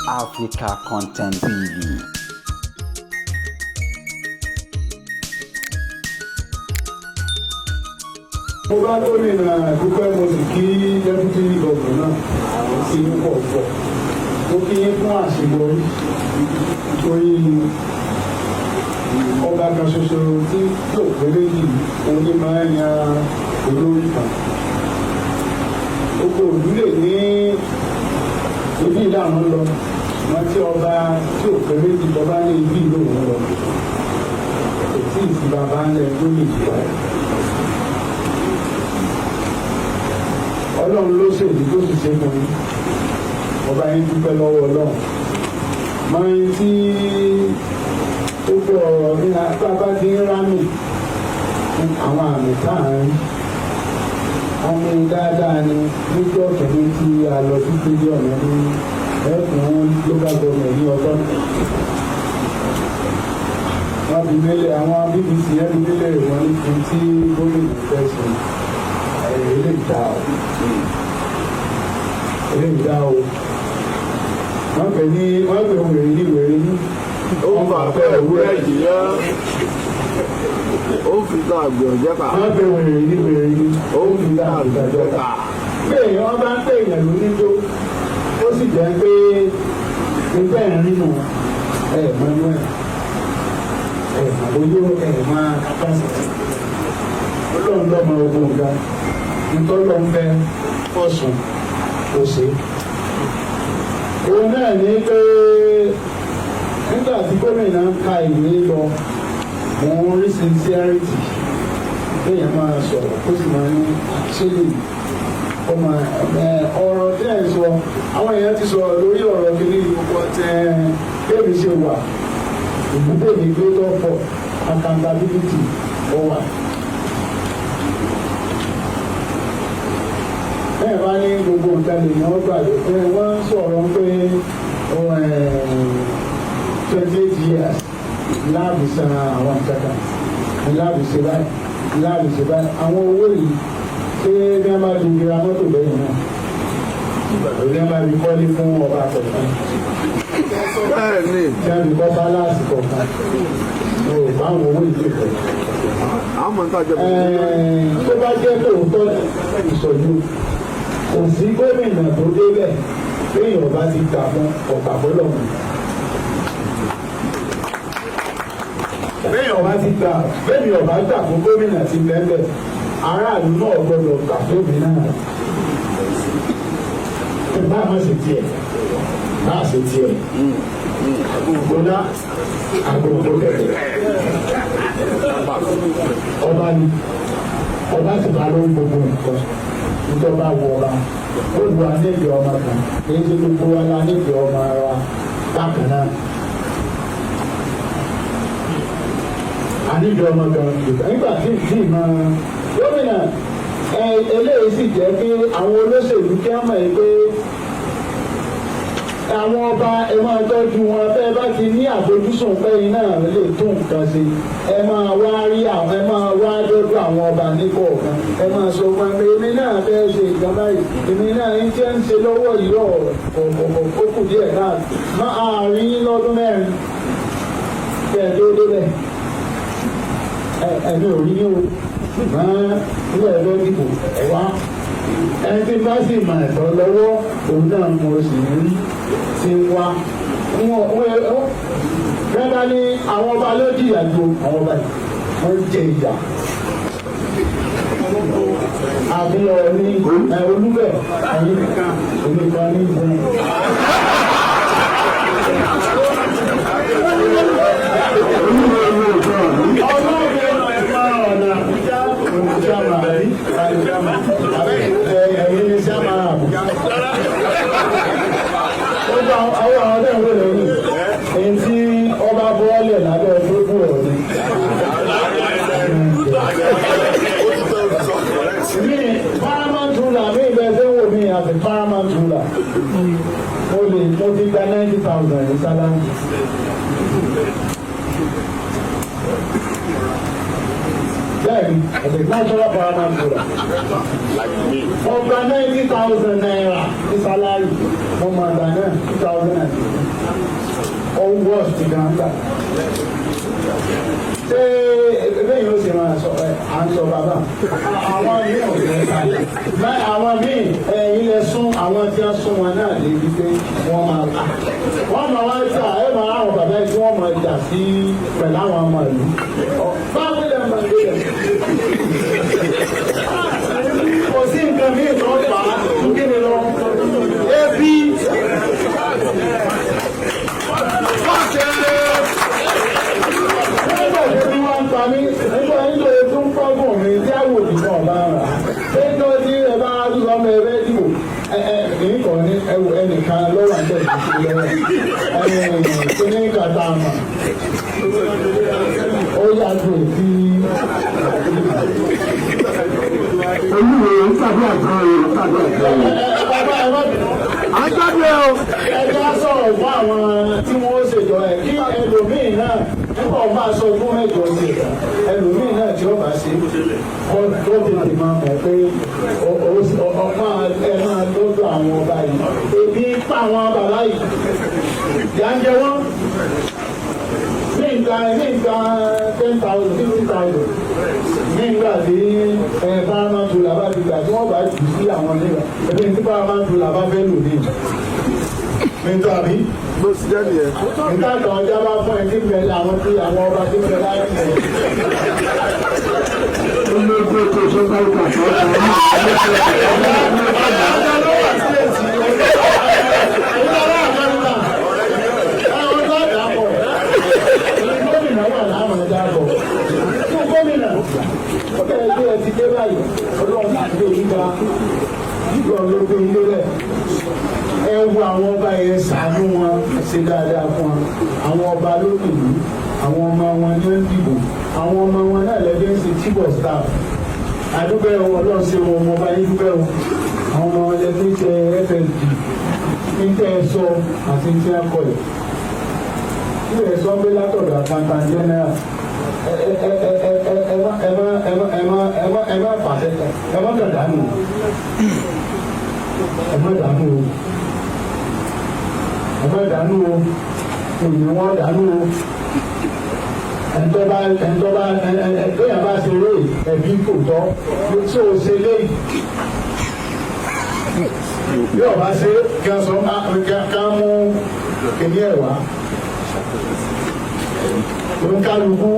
Africa Content TV. Mo bá gómìnà dúpẹ́ mo sì kí dẹ́pútì gọ́ọ̀nà náà sí pọ̀. Mo kí yín fún àṣeyọrí torí ọba kan ṣoṣo tí yóò péré yìí òun ní máa ń yan olórí kan. Gbogbo òdúlé ní ibi ìlànà lọ, wọ́n tí ọba tí ò péré yìí lọ́ba ní ibi ìlú òun lọ. Kò tí ì sí bàbá ńlẹ̀ tó lè jù báyìí. Ọlọ́run ló ṣèlú tó sì ṣe fún yín ọba yín dúpẹ́ lọ́wọ́ Ọlọ́run máa ń tí ó gbọ́ ọ̀rọ̀ ní apá tí ń rámì àwọn àmì táàrin àmì dáadáa ni níjọ́ kẹ́mi tí a lọ sí stadium ní ẹ̀kún local government ní ọjọ́ wọ́n fi mélé àwọn BBC ẹ̀rí mélé ìwọ̀n ní fún tí gómìnà fẹ́ ṣe. Ele dá o. Wọ́n pè wèrè ní. Ó ń bá fẹ́ òwúrẹ́ ìjìyà. Ó ń fi tán àgbẹ̀ ọ̀jẹ́ kà. Wọ́n pè wèrè ní. Ó ń fi tán àgbẹ̀ ọ̀jẹ́ kà. Bẹ́ẹ̀ wọ́n bá ń pè èèyàn lóníjó. Ó sì jẹ́ pé nígbà ìrìnnà Manuel àbójú máa kápásítì. Ọlọ́run lọ́mọ ogun ọ̀gá. Nítorí ń bẹ Ọ̀ṣun kò sí. Òun náà ní pé nígbà tí gómìnà ń ka ìwé lọ, mò ń rí sincerity léèyàn máa sọ̀rọ̀ kó sì máa ní àṣírí ọmọ ọ̀rọ̀ tí ẹ̀ ń sọ. Àwọn èèyàn ti sọ̀rọ̀ lórí ọ̀rọ̀ kìíní ìgbòho bẹ́ẹ̀ni ṣe wà ìbúdé ní greater for accountability ọwà. Bẹ́ẹ̀ bá ní gbogbo nǹkan lèèyàn gbàgbé pé wọ́n ń sọ̀rọ̀ pé 28 years láàbù san àwọn ìjọba láàbù ṣe báyìí àwọn owó yìí ṣé bí wọ́n bá di ìgbéra mọ́tò lẹ́yìn náà bí wọ́n bá di kọ́lé fún ọba kọ̀ọ̀kan Bẹ́ẹ̀ni. tí wọ́n di kọ́ báláàsì kọ̀ọ̀kan báwọn owó yìí lè pẹ̀. Àwọn nǹkan jẹ́ tó bá jẹ́ tòótọ́ ìsọ̀jú kò sí gómìnà tó débẹ̀ lẹ́yìn ọba ti gbà fún ọ̀gbà fọlọ́mù. Lẹ́yìn ọba ti gbà lẹ́yìn ọba gbà fún gómìnà ti bẹ́ẹ̀ aráàlú náà gbọdọ̀ gbà fún mi náà. Bá a má ṣe tiẹ̀ bá a ṣe tiẹ̀ gbóná agbóhùn kẹ̀kẹ́ ọba ni ọba ti bá lórí gbogbo nǹkan ìjọba wọ ọba ó lu anéèdè ọmọ kan èyí tí gbogbo wa la anéèdè ọmọ wa bákan náà anéèdè ọmọ kan nígbà tí ìmọ̀ gómìnà eléyìí sì jẹ́ pé àwọn olóṣèlú kí á mọ̀ ẹ́ pé àwọn ọba ẹ máa tọ́jú wọn fẹ́ bá ti ní àfojúsùn pẹ́yìn náà lè tún nǹkan ṣe ẹ máa wá rí àwọn ẹ máa wá dọ́dọ̀ àwọn ọba nípò ọ̀kan ẹ máa sọ fún mi èmi náà fẹ́ ṣe nǹkan báyìí èmi náà ń jẹ́ ń ṣe lọ́wọ́ yìí ó kù díẹ̀ náà máa rí lọ́dún mẹ́rin bẹ́ẹ̀ tó débẹ̀ ẹ̀mí ò rí ní o máa ilé ẹ̀rọ dìbò wá ẹni tí bá sì mọ̀ ẹ̀tọ́ lọ́wọ́ òun náà mo sì rí ti wá bẹ́ẹ̀ ní àwọn ọba ló jìyà ju àwọn ọba yìí wọ́n jẹ ìyà àbí ọ̀ní olúbẹ̀ ẹ̀yìn oníkan ní ìbọn. Àwọn ọ̀dọ́ ìwé lẹ́yìn èyí tí ọba bọ́ọ̀lẹ̀ lábẹ́ gbogbo ọ̀rẹ́. Mi paramount ruler mi ìbẹ̀sẹ̀ wò mí àti paramount ruler. Mo ti gba 90,000 ní sálámù. Then, the natural paramount ruler. Over 90,000 naira is salary. No more than 2,000. All worse to Ghana. Ṣé ẹgbẹ́ yóò ṣe máa sọ à ń sọ bàbá àwọn míì ò lè sáré báyìí àwọn míì ilẹ̀ sún àwọn tí wọ́n sún wọn náà lè fi pé wọ́n máa ta wọ́n máa wá jà ẹ máa àwọn bàbá yìí tí wọ́n máa jà sí pẹ̀lú àwọn ọmọ ìlú báwo lè máa lè yẹ kò sí nǹkan míì tó fà á tún kí ni lọ ebi. Nígbà nílò ètò ń pọ́gùn mi tí àwọn òdìbò ọ̀la rà. Ẹjọ́ tí ẹ bá tún sọ ọmọ ẹgbẹ́ dìbò nìkan ní ẹwù ẹnìkan lọ́wọ́ àjẹ́ ìdíje lọ́wọ́. Tó ní kàtà àmà. Ó yàgò sí. Olúwo ń tàbí àgbọ̀n rẹ̀ tàbí àgbọ̀n rẹ̀. Àjọ̀dún o. Ẹjọ́ sọ̀rọ̀ fún àwọn tí wọ́n ṣèjọ ẹ̀ kí ẹlòmíì náà nípa ọba aṣọ ọdún mẹ́jọ ní ẹlòmíì náà tí ó bá ṣe kọ́ tó tètè máa mọ̀ pé ọmọ ẹ máa lọ́dọ̀ àwọn ọba yìí ebi pa àwọn bàbá yìí ìyá ń jẹ wọ́n ní ìgbà 10,000 50,000 ní ìgbà tí paramount ruler bá ti gbà tí wọ́n bá jù sí àwọn nígbà ẹbí tí paramount ruler bá fẹ́ lò ní nítorí bó ti jẹ́ nìyẹn. nígbà tó ọjà bá fún ẹ kí bẹ̀rẹ̀ àwọn tí àwọn ọba tí bẹ̀rẹ̀ láyé rẹ̀. ó ló gbé tó tó bá ìgbà tó ọjà náà. ọjà ló wà sílẹ̀ sí i. ọjà ló wà kánúkà. àwọn tó dà pọ̀. gómìnà wà láwọn ọjà bọ̀. fún gómìnà ọ̀kẹ́ ẹgbẹ́ ẹ ti dé báyìí ọlọ́run àti ìgbà ìgbà ló gbé ilé rẹ̀. Ẹ wo àwọn ọba yẹn ṣàánú wọn ṣe dáadáa fún wọn àwọn ọba lókèlú àwọn ọmọ wọn ní ń dìbò àwọn ọmọ wọn náà lẹ́gbẹ́ ń ṣe chief of staff àdúgbò ẹ̀wọ̀n ọlọ́run ṣe wọn ọmọ ọba yín dúpẹ́ o àwọn ọmọ wọn lẹ́gbẹ́ ń ṣe FSD ń tẹ́ ẹ sọ àti ń tẹ́ ẹ kọ̀ ẹ̀ tí ẹ sọ pé látọ̀dọ̀ àkàntà general ẹ má pàṣẹ ẹ má dàdánù ẹ má dànù o. Ẹgbẹ́ ìdánù o, èèyàn wọn dánù o, ẹ̀ńtọ́ bá ṣe lé ẹ̀bí kò tọ́ tí o ṣe lé bí ọba ṣe kí wọ́n sọ ká mú kìíní ẹ̀wá oníkálukú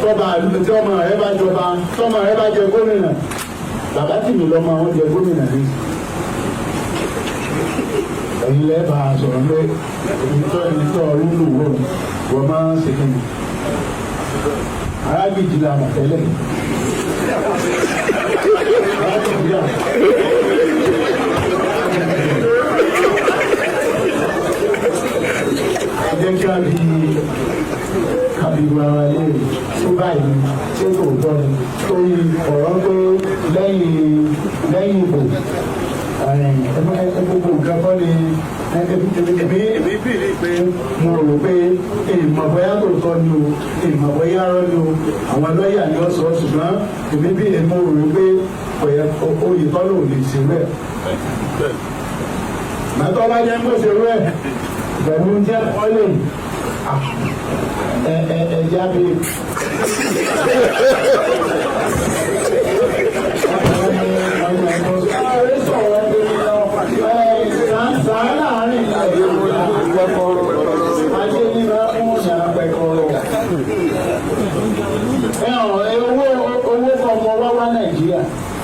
tọ́ba tí ọmọ rẹ bá jọba tọ́mọ rẹ bá jẹ gómìnà bàbá tìmí lọ́mọ àwọn jẹ gómìnà ní. Ẹ̀yin lẹ́ẹ̀bà sọ̀rọ̀ pé ìtọ́ rúlù wọ́n máa ń ṣe kí ni. Arábìjì la mà tẹ́lẹ̀. Arábìjì la. Ẹ jẹ́ kí a bí kàbíwá wa lè tó báyìí tí kò gbọ́ ni torí ọ̀rọ̀ pé lẹ́yìn ìbò gbogbo nǹkan kọ́ ni èmi bìrì pé mo rò pé ìmọ̀ bóyá tó tọ́ ni o ìmọ̀ bóyá rọ́ ni o àwọn lọ́ọ̀yà ni ó sọ ṣùgbọ́n èmi bìrì mo rò pé oyè tọ́ ló lè ṣe rẹ̀. Màtọ́ bá jẹ́ kó ṣe rẹ̀ pẹ̀lú jẹ́ ọ́lẹ̀ ẹ̀yà bíi.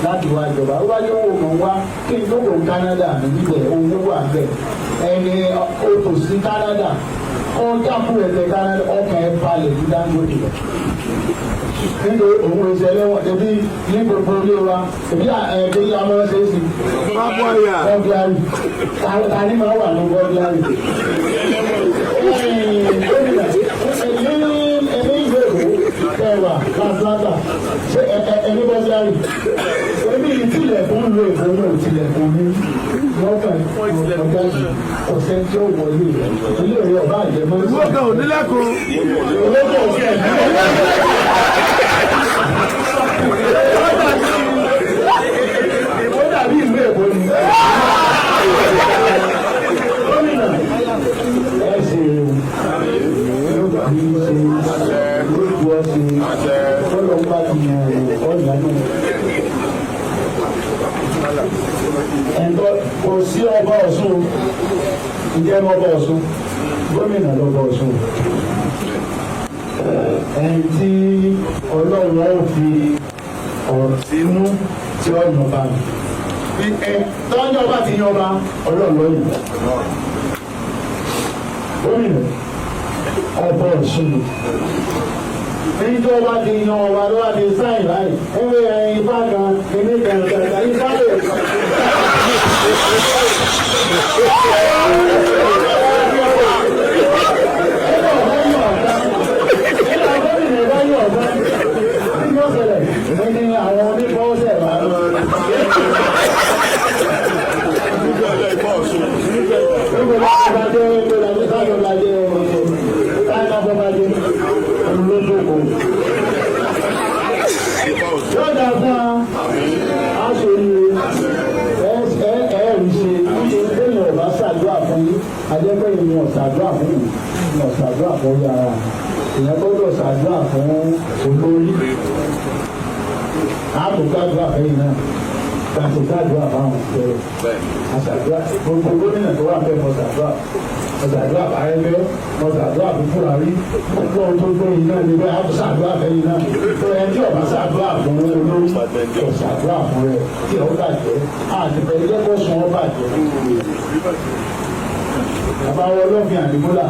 Láti wá ìjọba ó wáyé owó mọ̀ wá kí n tó kò Canada níbẹ̀ owó wà bẹ̀ ẹni oṣù sí Canada ó jápù ẹ̀sẹ̀ Canada ọkàn ẹ̀ balẹ̀ ní Dangote nítorí òun ìṣẹ̀lẹ̀ wọn ẹbí ní gbogbo ilé wa ẹbí ẹbí amọ̀ ṣe é sí bọ́ọ̀gìárì tani máa wà ní bọ́ọ̀gìárì ẹni ìgbèrò ẹwà Atlanta ṣe ẹni bọ́ọ̀gìárì ẹbí ìtìlẹ̀kùn lu èkó náà ìtìlẹ̀kùn ní lọ́kàn ọ̀gá yìí ọ̀sẹ̀ tí ó wọlé ilé rẹ̀ ọba àjẹmọ́ ìwọ kan ò nílẹ̀kùn. olóko òkè ẹ̀ Ìbò dàbí ìlú Èkó ni. Gómìnà ẹ ṣe yóò bí ṣe lójú ọ̀sẹ̀ ọlọ́pàá ti yàn ọ̀yà náà. Ẹ̀ńtọ́ kò sí ọba Ọ̀ṣun, ǹjẹ́ ọba Ọ̀ṣun, gómìnà lọ́ba Ọ̀ṣun. Ẹni tí Ọlọ́run ó fi ọ̀rọ̀ sínú tí ó yàn bá mi. Tọ́jọ́ bá ti yan ọba Ọlọ́run lọ́yìn. Gómìnà ọba Ọ̀ṣun. Níjọ́ bá ti yan ọba ló wá ti sáìn láì. Ẹgbẹ́ ẹyin bá kan kìíní kan kàkà ifá lè. Ẹni àwọn onífọwọ́sẹ̀ máa ń lọ. Nígbà tí wọ́n bá jẹ́ ìgbéra ní sáyọ̀ bá jẹ́ táyà bọ́ bá jẹ́ olóṣòkò. Yóò dà fún wa, a ṣe ní ẹ̀ẹ́rì ṣe nítorí lẹ́yìn ọ̀bá ṣàdúrà fún yín, ajẹ́pẹ́ ìmọ̀ ṣàdúrà fún yín, ìmọ̀ ṣàdúrà fún yàrá. Ìyẹn gbọ́dọ̀ ṣàdúrà fún olórí. Àtúntàdúrà fẹ́yìn náà, àtúntàdúrà fáwọn ọ̀sẹ̀. Àṣàdúrà gbogbo gómìnà tó wà fẹ́ mọ̀ṣàdúrà. Mọ̀ṣàdúrà fàáyẹ́fẹ́, mọ̀ṣàdúrà fún Fúlàní. Gbogbo ohun tó gbé yìí náà ni bẹ́ẹ̀ àtúntàdúrà fẹ́yìn náà. Tó ẹ tí ọ̀bá ṣàdúrà fún olórí, ọ̀ṣàdúrà fún rẹ̀ tí ọ̀ bàjẹ́. Àtìpẹ́ ilé kó sun ọ́ bàjẹ́. Bàbá wọn lọ́fìn Ademola.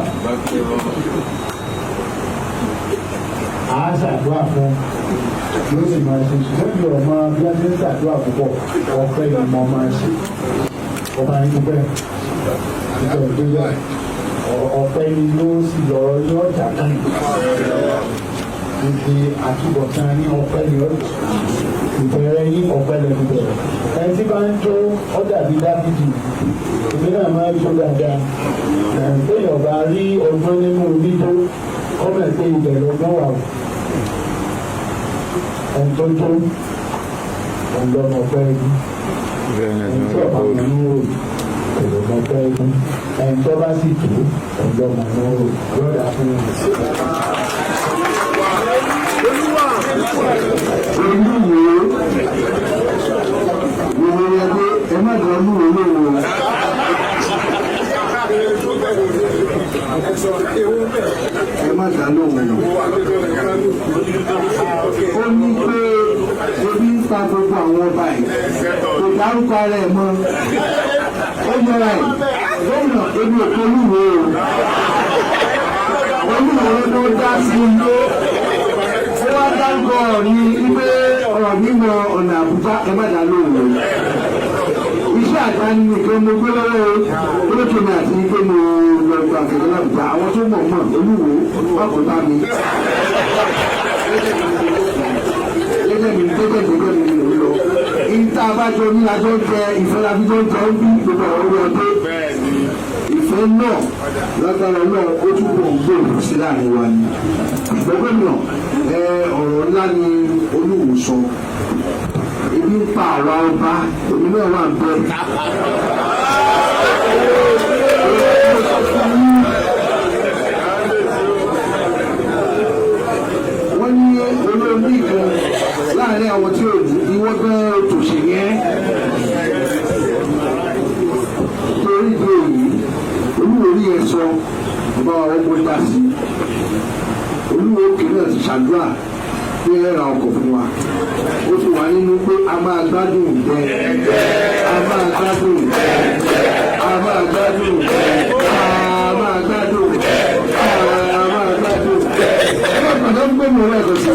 Àṣàdúrà fún yóò sì máa ṣe ṣùgbọ́n bí ọmọ bí wọ́n ti ń ṣàdúrà púpọ̀ ọ̀pẹ ni mo máa ṣe ọba ní pípẹ́ ìjọ ìgbéyà ọ̀pẹ ni yóò sì lọ yóò jà kan ìdí àtúbọ̀tán ní ọ̀pẹ ni ó ìbẹ̀rẹ̀ yín ọ̀pẹ lẹ́nu bẹ̀rẹ̀ ẹni tí bá ń jó ọjà bíi Dáfídì ìbí náà máa ń jó dáadáa téèyàn bá rí ọgbọ́n nínú onídó kọ́mẹ̀ pé ìbẹ̀rẹ̀ ọgbọ́n wà ẹ̀ńtọ́jọ́ ọ̀dọ́mọ̀pẹ́ ẹ̀dún ẹ̀ńtọ́ ọ̀pàmọ́núrò ọ̀dọ́mọ̀pẹ́ ẹ̀dún ẹ̀ńtọ́ bá sì tó ọ̀dọ́mọ̀núrò lọ́dà fún un. Olúwo ẹgbẹ́ ẹ má dán olúwo lóhùn o. Ẹ má dán lóhùn o. Ó ní pé ebi ń pa gbogbo àwọn ọba yìí kò dárúkọ rẹ̀ mọ́. Ó yọra ẹ̀ gómìnà ebi òkú olúwo o. Olúwo ló dá sí i. Ó wá dárúkọ ọ̀rọ̀ ní wípé ọ̀rọ̀ mímọ ọ̀nà Àbújá ẹ má dán lóhùn o. Iṣẹ́ àdáni nìkan mo gbé lọ́wọ́ olóòtú mi àti pé mo lọ gba kẹ̀kẹ́ lábùjá àwọn tó mọ̀ mọ̀ olúwo wà kó bá mi. Gẹ́gẹ́ mi lò lọ. Ìta abájọ ní ajọ́ jẹ ìfẹ́ labíjọ́ jẹ ń bí gbogbo àwọn orí ọdún. Ìfẹ́ náà lágbára náà ó túbọ̀ ń gbòòrò sí láàrin wa ni. Gbogbo náà ọ̀rọ̀ ńlá ni olúwo sọ. Ebi ń pa àwa ọba, èmi náà wà bẹ́ẹ̀. Wọ́n ní olórí kan láàrin àwọn tí ò ní ìwọ́n gan tòṣì yẹn. Torí ìdí èyí, olúwo rí ẹ sọ ọba àwọn ọmọ dá sí. Olúwo kìí náà ti ṣàdúrà pé ẹ ra ọkọ̀ fún wa. Ó ti wà nínú pé a máa gbádùn bẹ́ẹ̀, a máa gbádùn bẹ́ẹ̀, a máa gbádùn bẹ́ẹ̀, a máa gbádùn bẹ́ẹ̀, a máa gbádùn bẹ́ẹ̀. Ẹ bá gbàdá ń gbé mi rẹ̀ lọ sí.